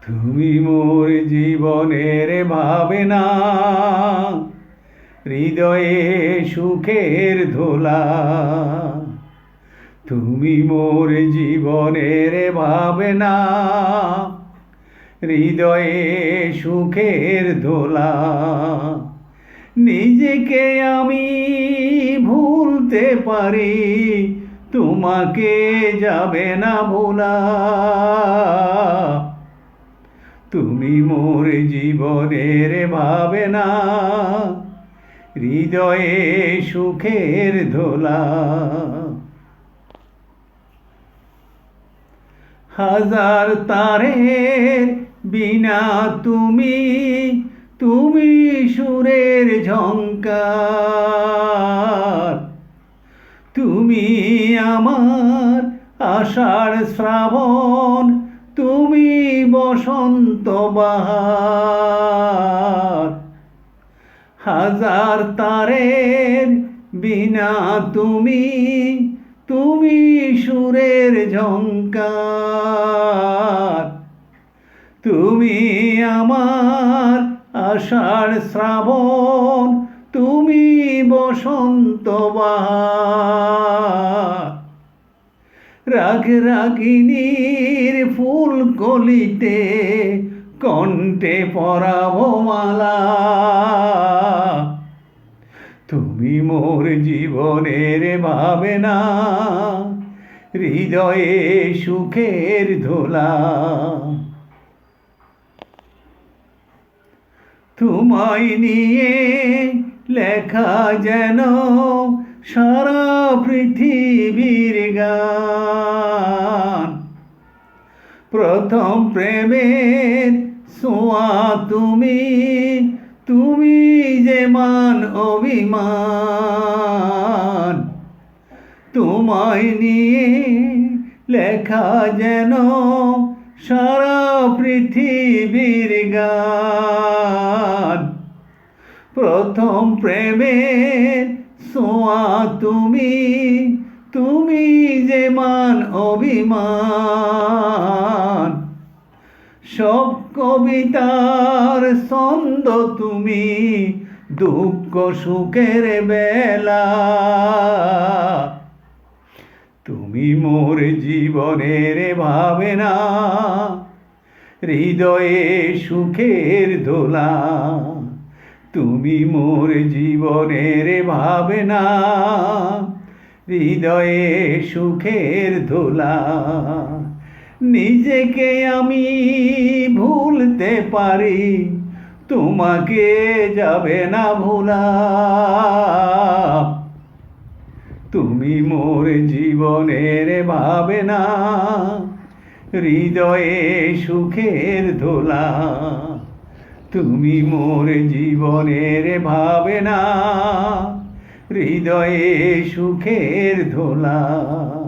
তুমি মোর জীবনের ভাবনা, হৃদয়ে সুখের ধোলা। তুমি মোর জীবনের ভাবনা, হৃদয়ে সুখের ধোলা। নিজেকে আমি ভুলতে পারি, তোমাকে যাবে না ভোলা। তুমি মোর জীবনের ভাবনা, হৃদয়ে সুখের ধোলা। হাজার তারের বিনা তুমি, তুমি সুরের ঝংকার। তুমি আমার আষাঢ় শ্রাবণ, তুমি বসন্ত বাহার। হাজার তারের বিনা তুমি, তুমি সুরের ঝংকার। তুমি আমার আষাঢ় শ্রাবণ, তুমি বসন্ত বাহার। রাগ রাগিনীর ফুল কলিতে কণ্ঠে পরাবো মালা। তুমি মোর জীবনের ভাবনা, হৃদয়ে সুখের ধোলা। তোমায় নিয়ে লেখা যেন সারা পৃথিবীর গান। প্রথম প্রেমের ছোঁয়া তুমি, তুমি যে মান অভিমান। তোমায় নিয়ে লেখা যেন সারা পৃথিবীর গান। প্রথম প্রেমের ছোঁয়া তুমি, তুমি যে মান অভিমান। সব কবিতার ছন্দ তুমি, দুঃখ সুখের বেলা। তুমি মোর জীবনের ভাবনা, হৃদয়ে সুখের ধোলা। তুমি মোর জীবনের ভাবনা, হৃদয়ে সুখের ধোলা। নিজেকে আমি ভুলতে পারি, তোমাকে যাবে না ভোলা। তুমি মোর জীবনের ভাবনা, হৃদয়ে সুখের ধোলা। তুমি মোর জীবনের ভাবনা, হৃদয়ে সুখের ধোলা।